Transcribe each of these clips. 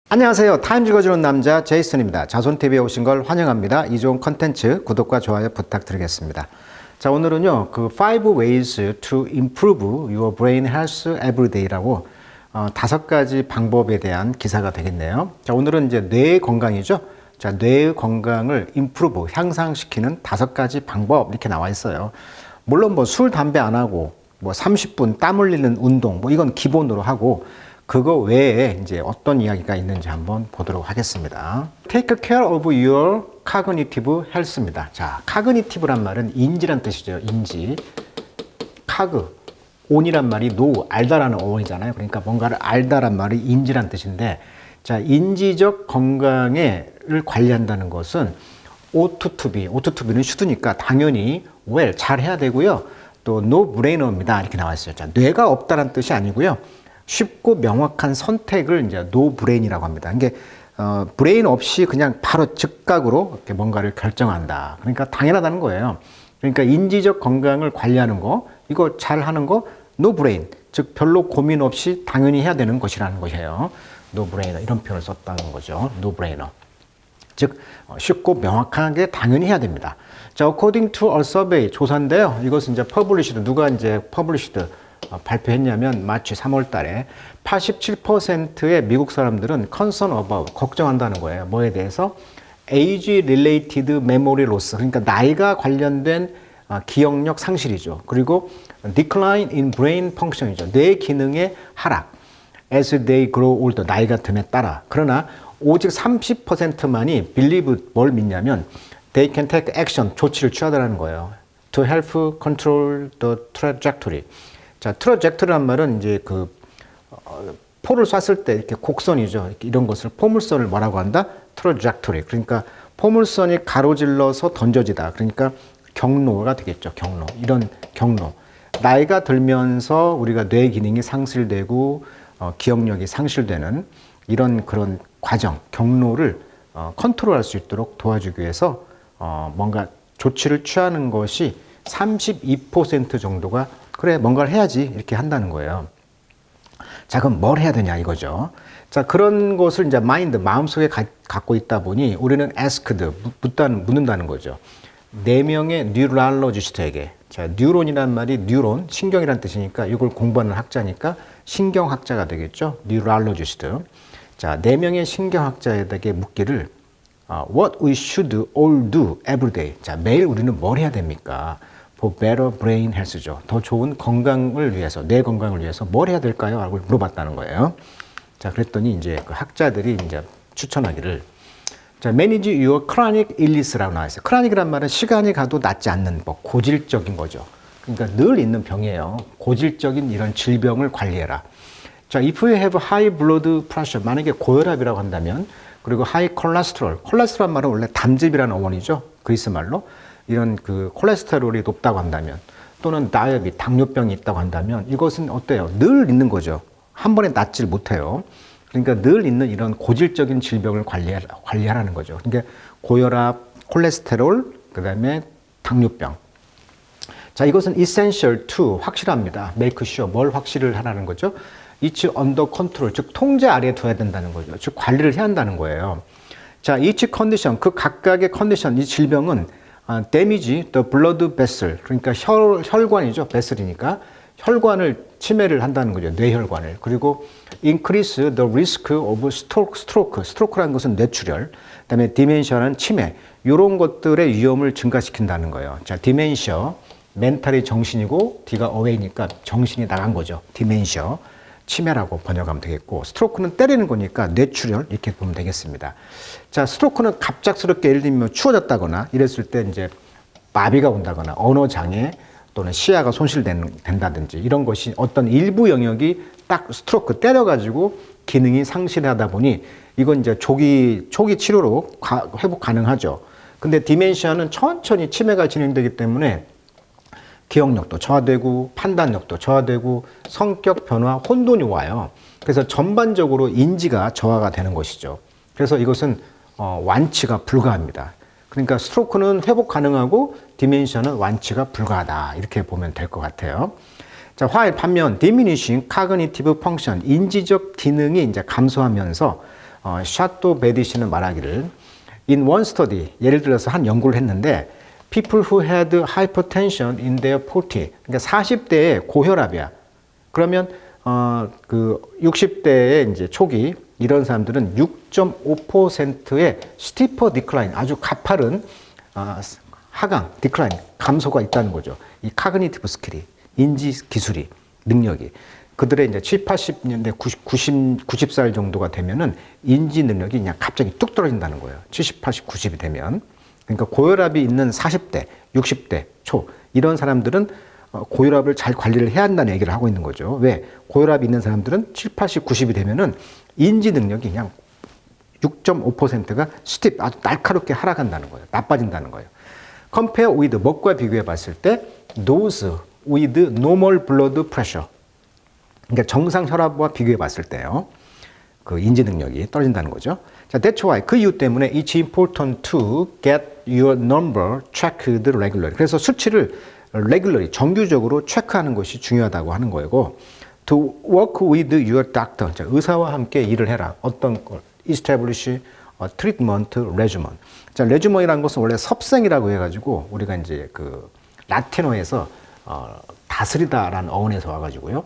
안녕하세요. 타임 읽어주는 남자 제이슨입니다. 자손TV에 오신 걸 환영합니다. 이 좋은 컨텐츠 구독과 좋아요 부탁드리겠습니다. 자, 오늘은요, 그 5 ways to improve your brain health every day라고 5가지 방법에 대한 기사가 되겠네요. 자, 오늘은 이제 뇌 건강이죠. 자, 뇌의 건강을 improve, 향상시키는 5가지 방법 이렇게 나와 있어요. 물론 뭐 술, 담배 안 하고 뭐 30분 땀 흘리는 운동 뭐 이건 기본으로 하고 그거 외에 이제 어떤 이야기가 있는지 한번 보도록 하겠습니다. Take care of your cognitive health입니다. 자, cognitive란 말은 인지란 뜻이죠. 인지. 카그, 온이란 말이 노, 알다라는 어원이잖아요. 그러니까 뭔가를 알다란 말이 인지란 뜻인데, 자, 인지적 건강을 관리한다는 것은 ought to be는 should니까 당연히 well, 잘 해야 되고요. 또 no brainer 입니다. 이렇게 나와 있어요. 자, 뇌가 없다는 뜻이 아니고요. 쉽고 명확한 선택을 이제 no brain이라고 합니다. 이게 브레인 없이 그냥 바로 즉각으로 이렇게 뭔가를 결정한다. 그러니까 당연하다는 거예요. 그러니까 인지적 건강을 관리하는 거, 이거 잘 하는 거 no brain, 즉 별로 고민 없이 당연히 해야 되는 것이라는 것이에요. no brainer 이런 표현을 썼다는 거죠. no brainer. 즉 쉽고 명확하게 당연히 해야 됩니다. 자, according to a survey 조사인데요. 이것은 이제 published, 누가 이제 published 발표했냐면 마치 3월 달에 87%의 미국 사람들은 concern about, 걱정한다는 거예요. 뭐에 대해서? age related memory loss, 그러니까 나이가 관련된 기억력 상실이죠. 그리고 decline in brain function이죠. 뇌 기능의 하락. as they grow older, 나이가 듦에 따라. 그러나 오직 30%만이 believe, 뭘 믿냐면 they can take action, 조치를 취하더라는 거예요. to help control the trajectory. 자, 트라젝토리란 말은 이제 그 포를 쐈을 때 이렇게 곡선이죠. 이런 것을 포물선을 뭐라고 한다? 트라젝토리. 그러니까 포물선이 가로질러서 던져지다. 그러니까 경로가 되겠죠. 경로. 이런 경로. 나이가 들면서 우리가 뇌 기능이 상실되고 기억력이 상실되는 이런 그런 과정, 경로를 컨트롤할 수 있도록 도와주기 위해서 뭔가 조치를 취하는 것이 32% 정도가 그래, 뭔가를 해야지 이렇게 한다는 거예요. 자, 그럼 뭘 해야 되냐 이거죠. 자, 그런 것을 이제 마인드, 마음속에 갖고 있다 보니 우리는 asked, 묻는다는 거죠. 4명의 뉴럴로지스트에게. 자, 뉴론이란 말이 뉴론, 신경이란 뜻이니까 이걸 공부하는 학자니까 신경학자가 되겠죠. 뉴럴로지스트. 자, 4명의 신경학자에게 묻기를 what we should all do every day. 자, 매일 우리는 뭘 해야 됩니까? For better brain health죠. 더 좋은 건강을 위해서, 뇌 건강을 위해서 뭘 해야 될까요? 라고 물어봤다는 거예요. 자, 그랬더니 이제 그 학자들이 이제 추천하기를, 자, manage your chronic illness라고 나와 있어요. chronic이란 말은 시간이 가도 낫지 않는 뭐 고질적인 거죠. 그러니까 늘 있는 병이에요. 고질적인 이런 질병을 관리해라. 자, if you have high blood pressure, 만약에 고혈압이라고 한다면, 그리고 high cholesterol, 콜레스테롤 말은 원래 담즙이라는 어원이죠. 그리스 말로. 이런 그 콜레스테롤이 높다고 한다면, 또는 다이어비, 당뇨병이 있다고 한다면 이것은 어때요? 늘 있는 거죠. 한 번에 낫질 못해요. 그러니까 늘 있는 이런 고질적인 질병을 관리하라는 거죠. 그러니까 고혈압, 콜레스테롤, 그 다음에 당뇨병. 자, 이것은 essential to, 확실합니다. make sure, 뭘 확실을 하라는 거죠? It's under control, 즉 통제 아래에 둬야 된다는 거죠. 즉 관리를 해야 한다는 거예요. 자, each condition, 그 각각의 컨디션, 이 질병은 damage the blood vessel, 그러니까 혈관이죠. vessel이니까 혈관을 침해를 한다는 거죠. 뇌혈관을. 그리고 increase the risk of stroke라는 것은 뇌출혈, 그다음에 dementia는 치매, 이런 것들의 위험을 증가시킨다는 거예요. 자, dementia, 멘탈이 정신이고 D가 away니까 정신이 나간 거죠. dementia, 치매라고 번역하면 되겠고, 스트로크는 때리는 거니까 뇌출혈 이렇게 보면 되겠습니다. 자, 스트로크는 갑작스럽게 예를 들면 추워졌다거나 이랬을 때 이제 마비가 온다거나 언어 장애 또는 시야가 손실된다든지 이런 것이 어떤 일부 영역이 딱 스트로크 때려가지고 기능이 상실하다 보니 이건 이제 초기 치료로 회복 가능하죠. 근데 디멘시아는 천천히 치매가 진행되기 때문에 기억력도 저하되고 판단력도 저하되고 성격 변화, 혼돈이 와요. 그래서 전반적으로 인지가 저하가 되는 것이죠. 그래서 이것은 완치가 불가합니다. 그러니까 스트로크는 회복 가능하고 디멘시아는 완치가 불가하다. 이렇게 보면 될 것 같아요. 자, 반면 diminishing cognitive function, 인지적 기능이 이제 감소하면서 샤또 베디시는 말하기를 in one study, 예를 들어서 한 연구를 했는데 people who had hypertension in their 40, 그러니까 40대에 고혈압이야. 그러면 그 60대의 이제 초기 이런 사람들은 6.5%의 스티퍼 디클라인, 아주 가파른 하강, 디클라인, 감소가 있다는 거죠. 이 카그니티브 스킬이, 인지 기술이, 능력이. 그들의 이제 7, 80년대, 90살 정도가 되면은 인지 능력이 그냥 갑자기 뚝 떨어진다는 거예요. 70, 80, 90이 되면. 그러니까 고혈압이 있는 40대, 60대 초, 이런 사람들은 고혈압을 잘 관리를 해야 한다는 얘기를 하고 있는 거죠. 왜? 고혈압이 있는 사람들은 7, 80, 90이 되면은 인지 능력이 그냥 6.5%가 스팁, 아주 날카롭게 하락한다는 거예요. 나빠진다는 거예요. compare with, 뭐과 비교해 봤을 때 those with normal blood pressure, 그러니까 정상 혈압과 비교해 봤을 때요, 그 인지 능력이 떨어진다는 거죠. 자, that's why, 그 이유 때문에 it's important to get your number checked regularly. 그래서 수치를 regularly, 정규적으로 체크하는 것이 중요하다고 하는 거고, to work with your doctor, 자, 의사와 함께 일을 해라. 어떤 걸, establish a treatment regimen. 자, regimen이라는 것은 원래 섭생이라고 해가지고 우리가 이제 그 라틴어에서 다스리다라는 어원에서 와가지고요,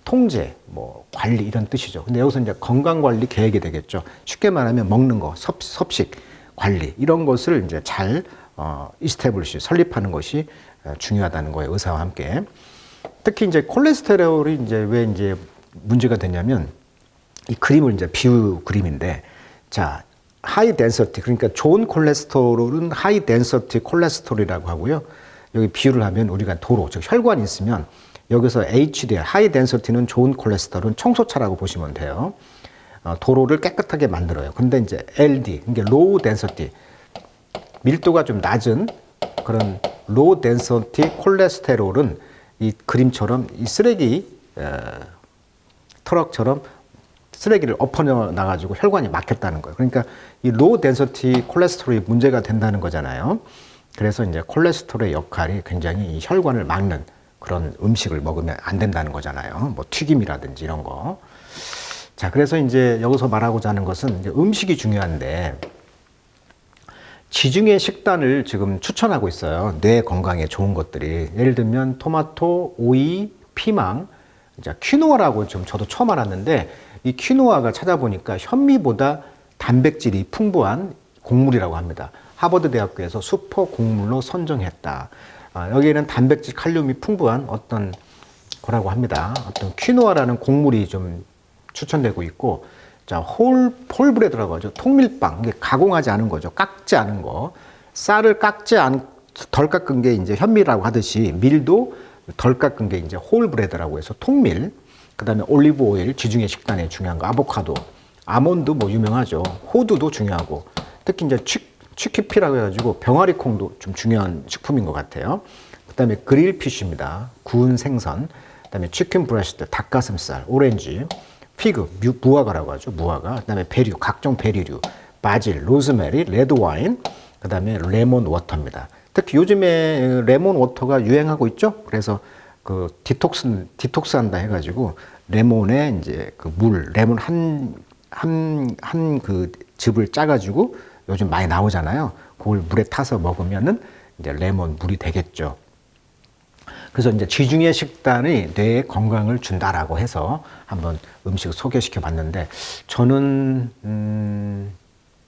통제, 뭐 관리 이런 뜻이죠. 근데 여기서 이제 건강관리 계획이 되겠죠. 쉽게 말하면 먹는 거, 섭식 관리 이런 것을 이제 잘 establish, 설립하는 것이 중요하다는 거예요. 의사와 함께. 특히 이제 콜레스테롤이 이제 왜 이제 문제가 되냐면, 이 그림을 이제 비유 그림인데, 자, 하이 덴서티, 그러니까 좋은 콜레스테롤은 하이 덴서티 콜레스테롤이라고 하고요. 여기 비유를 하면 우리가 도로, 즉 혈관이 있으면 여기서 HDL, 하이 덴서티는 좋은 콜레스테롤은 청소차라고 보시면 돼요. 도로를 깨끗하게 만들어요. 근데 이제 LD, 그러니까 로우 덴서티, 밀도가 좀 낮은 그런 로우 덴서티 콜레스테롤은 이 그림처럼 이 쓰레기 트럭처럼 쓰레기를 엎어져 나가지고 혈관이 막혔다는 거예요. 그러니까 이 로우 덴서티 콜레스테롤이 문제가 된다는 거잖아요. 그래서 이제 콜레스테롤의 역할이 굉장히 이 혈관을 막는 그런 음식을 먹으면 안 된다는 거잖아요. 뭐 튀김이라든지 이런 거. 자, 그래서 이제 여기서 말하고자 하는 것은 이제 음식이 중요한데, 지중해 식단을 지금 추천하고 있어요. 뇌 건강에 좋은 것들이. 예를 들면 토마토, 오이, 피망, 이제 퀴노아라고 좀 저도 처음 알았는데, 이 퀴노아가 찾아보니까 현미보다 단백질이 풍부한 곡물이라고 합니다. 하버드 대학교에서 슈퍼 곡물로 선정했다. 여기에는 단백질, 칼륨이 풍부한 어떤 거라고 합니다. 어떤 퀴노아라는 곡물이 좀 추천되고 있고, 자, 홀브레드라고 하죠. 통밀빵. 이게 가공하지 않은 거죠. 깎지 않은 거. 쌀을 덜 깎은 게 이제 현미라고 하듯이, 밀도 덜 깎은 게 이제 홀브레드라고 해서 통밀. 그 다음에 올리브 오일, 지중해 식단에 중요한 거, 아보카도, 아몬드 뭐 유명하죠. 호두도 중요하고, 특히 이제 치키피라고 해가지고 병아리 콩도 좀 중요한 식품인 것 같아요. 그 다음에 그릴피쉬입니다. 구운 생선. 그 다음에 치킨 브레스트, 닭가슴살, 오렌지, 피그, 무화과라고 하죠. 무화과. 그 다음에 베류, 각종 베리류, 바질, 로즈메리, 레드와인, 그 다음에 레몬 워터입니다. 특히 요즘에 레몬 워터가 유행하고 있죠. 그래서 그 디톡스 한다 해가지고 레몬에 이제 그 물, 레몬 한 그 즙을 짜가지고 요즘 많이 나오잖아요. 그걸 물에 타서 먹으면은 이제 레몬 물이 되겠죠. 그래서 이제 지중해 식단이 뇌에 건강을 준다라고 해서 한번 음식을 소개시켜 봤는데, 저는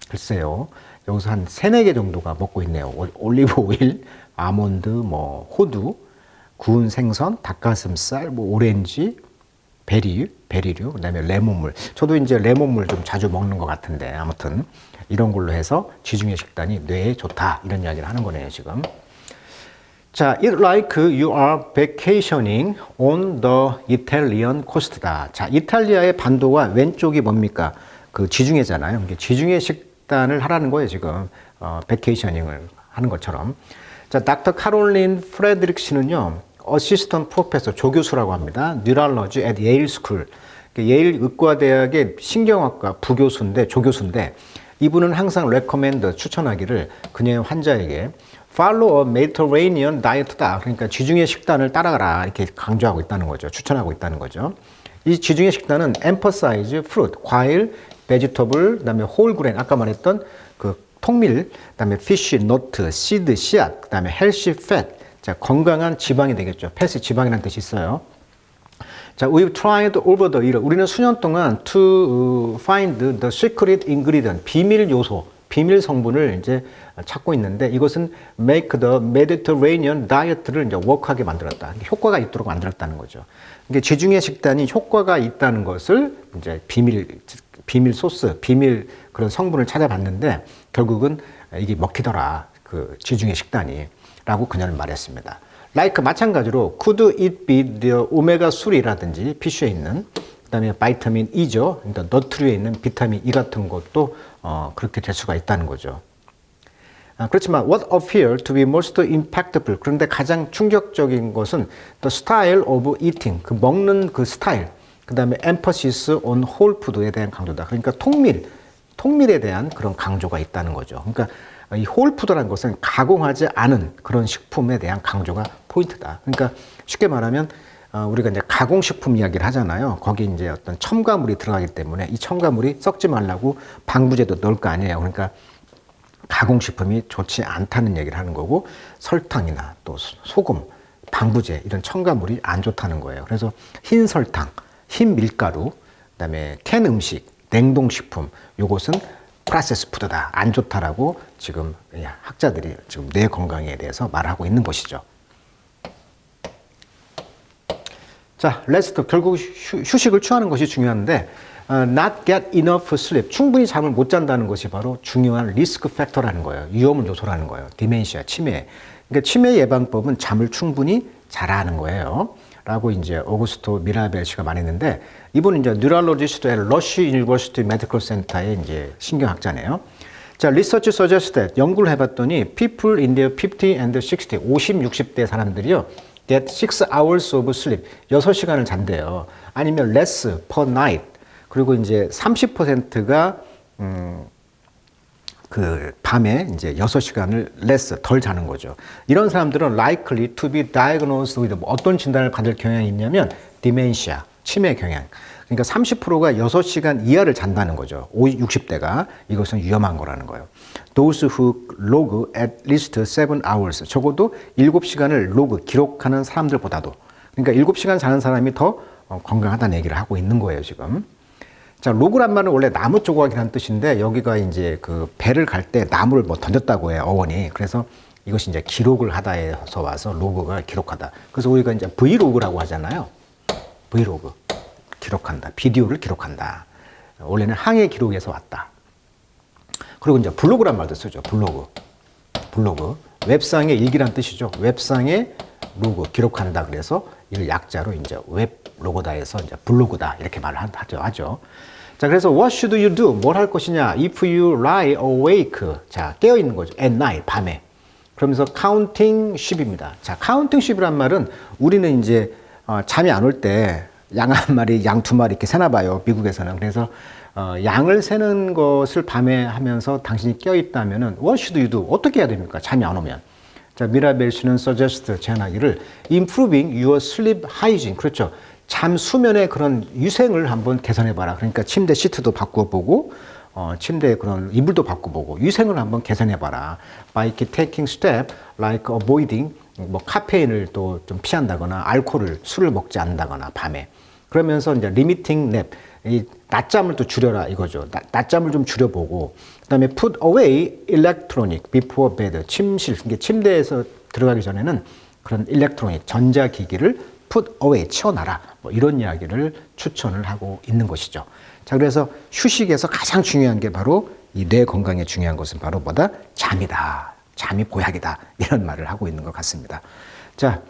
글쎄요, 여기서 한 3, 4개 정도가 먹고 있네요. 올리브 오일, 아몬드, 뭐 호두, 구운 생선, 닭가슴살, 뭐 오렌지, 베리류, 그다음에 레몬물. 저도 이제 레몬물 좀 자주 먹는 것 같은데, 아무튼 이런 걸로 해서 지중해 식단이 뇌에 좋다, 이런 이야기를 하는 거네요, 지금. 자, It's like you are vacationing on the Italian coast다. 자, 이탈리아의 반도가 왼쪽이 뭡니까? 그 지중해잖아요. 이게 지중해 식단을 하라는 거예요, 지금. 베케이셔닝을 하는 것처럼. 자, 닥터 카롤린 프레드릭 씨는요, 어시스턴트 프로페서, 조교수라고 합니다. 뉴럴러지 at Yale School. 예일 의과대학의 신경학과 부교수인데, 조교수인데, 이분은 항상 recommend, 추천하기를 그녀의 환자에게 follow a Mediterranean diet다. 그러니까 지중해 식단을 따라가라, 이렇게 강조하고 있다는 거죠. 추천하고 있다는 거죠. 이 지중해 식단은 emphasize fruit, 과일, 베지터블, 그다음에 홀그레인, 아까 말했던 그 통밀, 그다음에 피쉬, 너트, 씨드, 씨앗, 그다음에 헬시 팻, 자 건강한 지방이 되겠죠. 팻이 지방이라는 뜻이 있어요. 자, we've tried over the year. 우리는 수년 동안 to find the secret ingredient, 비밀 요소, 비밀 성분을 이제 찾고 있는데 이것은 make the Mediterranean diet를 이제 워크하게 만들었다. 효과가 있도록 만들었다는 거죠. 이게 지중해 식단이 효과가 있다는 것을 이제 비밀 소스, 비밀 그런 성분을 찾아봤는데 결국은 이게 먹히더라. 그 지중해 식단이라고 그녀는 말했습니다. like 마찬가지로 could it be the 오메가 3라든지 피쉬에 있는 그다음에 바이타민 E죠. 그러니까 너트류에 있는 비타민 E 같은 것도 그렇게 될 수가 있다는 거죠. 그렇지만 what appear to be most impactful 그런데 가장 충격적인 것은 the style of eating 그 먹는 그 스타일 그다음에 emphasis on whole food에 대한 강조다. 그러니까 통밀에 대한 그런 강조가 있다는 거죠. 그러니까 이 홀푸드라는 것은 가공하지 않은 그런 식품에 대한 강조가 포인트다. 그러니까 쉽게 말하면 우리가 이제 가공식품 이야기를 하잖아요. 거기 이제 어떤 첨가물이 들어가기 때문에 이 첨가물이 썩지 말라고 방부제도 넣을 거 아니에요. 그러니까 가공식품이 좋지 않다는 얘기를 하는 거고 설탕이나 또 소금, 방부제 이런 첨가물이 안 좋다는 거예요. 그래서 흰 설탕, 흰 밀가루, 그다음에 캔 음식, 냉동식품 요것은 프로세스 푸드다, 안 좋다라고 지금 학자들이 지금 뇌 건강에 대해서 말하고 있는 것이죠. 자, 레스트 결국 휴식을 취하는 것이 중요한데 not get enough sleep 충분히 잠을 못 잔다는 것이 바로 중요한 리스크 팩터라는 거예요. 위험 요소라는 거예요. 디멘시아, 치매. 그러니까 치매 예방법은 잠을 충분히 자라 하는 거예요. 라고 이제 오구스토 미라벨 씨가 말했는데 이분은 이제 뉴럴로지스트의 러쉬 유니버시티 메디컬 센터의 이제 신경학자네요. 자, 리서치 suggested 연구를 해봤더니 people in their 50 and 60, 50, 60대 사람들이요 get 6 hours of sleep 6시간을 잔대요. 아니면 less per night 그리고 이제 30%가 그 밤에 이제 6시간을 less 덜 자는 거죠. 이런 사람들은 likely to be diagnosed with 어떤 진단을 받을 경향이 있냐면 dementia, 치매 경향. 그러니까 30%가 6시간 이하를 잔다는 거죠. 50, 60대가 이것은 위험한 거라는 거예요. Those who log at least 7 hours 적어도 7시간을 로그 기록하는 사람들보다도 그러니까 7시간 자는 사람이 더 건강하다는 얘기를 하고 있는 거예요, 지금. 자, 로그란 말은 원래 나무 조각이라는 뜻인데 여기가 이제 그 배를 갈 때 나무를 뭐 던졌다고 해요, 어원이. 그래서 이것이 이제 기록을 하다에서 와서 로그가 기록하다. 그래서 우리가 이제 브이로그라고 하잖아요. 브이로그. 기록한다. 비디오를 기록한다. 원래는 항해 기록에서 왔다. 그리고 이제 블로그란 말도 쓰죠. 블로그. 웹상의 일기란 뜻이죠. 웹상의 로그 기록한다. 그래서 이를 약자로 이제 웹 로고다 해서 이제 블로그다. 이렇게 말을 하죠. 자, 그래서 what should you do? 뭘 할 것이냐? If you lie awake. 자, 깨어 있는 거죠. at night, 밤에. 그러면서 counting sheep입니다. 자, counting sheep이란 말은 우리는 이제 잠이 안 올 때 양 한 마리, 양 두 마리 이렇게 세나 봐요. 미국에서는. 그래서 양을 세는 것을 밤에 하면서 당신이 깨어 있다면은 what should you do? 어떻게 해야 됩니까? 잠이 안 오면. 자, 미라벨 씨는 suggest 제안하기를 improving your sleep hygiene. 그렇죠. 잠 수면의 그런 위생을 한번 개선해 봐라. 그러니까 침대 시트도 바꾸어 보고 침대의 그런 이불도 바꿔보고 위생을 한번 개선해 봐라. By taking step like avoiding 뭐 카페인을 또 좀 피한다거나 알코올을 술을 먹지 않는다거나 밤에 그러면서 이제 limiting nap 이 낮잠을 또 줄여라 이거죠. 낮잠을 좀 줄여보고 그다음에 put away electronic before bed 침실 이게 침대에서 들어가기 전에는 그런 일렉트로닉 전자기기를 put away 치워놔라 뭐 이런 이야기를 추천을 하고 있는 것이죠. 자, 그래서 휴식에서 가장 중요한 게 바로 이 뇌 건강에 중요한 것은 바로 뭐다? 잠이다. 잠이 보약이다. 이런 말을 하고 있는 것 같습니다. 자,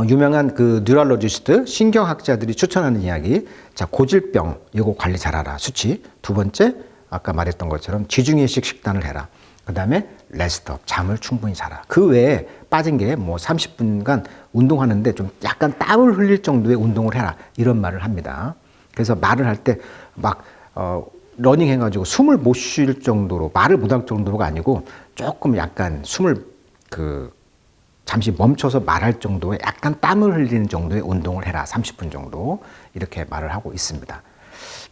유명한 그 뉴럴로지스트 신경학자들이 추천하는 이야기. 자, 고질병 이거 관리 잘하라. 수치. 두 번째 아까 말했던 것처럼 지중해식 식단을 해라. 그다음에 레스트업 잠을 충분히 자라. 그 외에 빠진 게 뭐 30분간 운동하는데 좀 약간 땀을 흘릴 정도의 운동을 해라. 이런 말을 합니다. 그래서 말을 할 때 막 러닝 해가지고 숨을 못 쉴 정도로 말을 못 할 정도가 아니고 조금 약간 숨을 잠시 멈춰서 말할 정도의 약간 땀을 흘리는 정도의 운동을 해라. 30분 정도 이렇게 말을 하고 있습니다.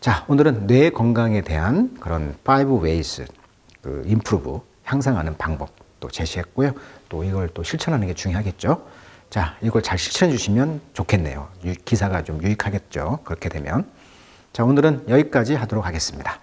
자, 오늘은 뇌 건강에 대한 그런 5 ways, 그 improve, 향상하는 방법 또 제시했고요. 또 이걸 또 실천하는 게 중요하겠죠. 자, 이걸 잘 실천해 주시면 좋겠네요. 기사가 좀 유익하겠죠. 그렇게 되면. 자, 오늘은 여기까지 하도록 하겠습니다.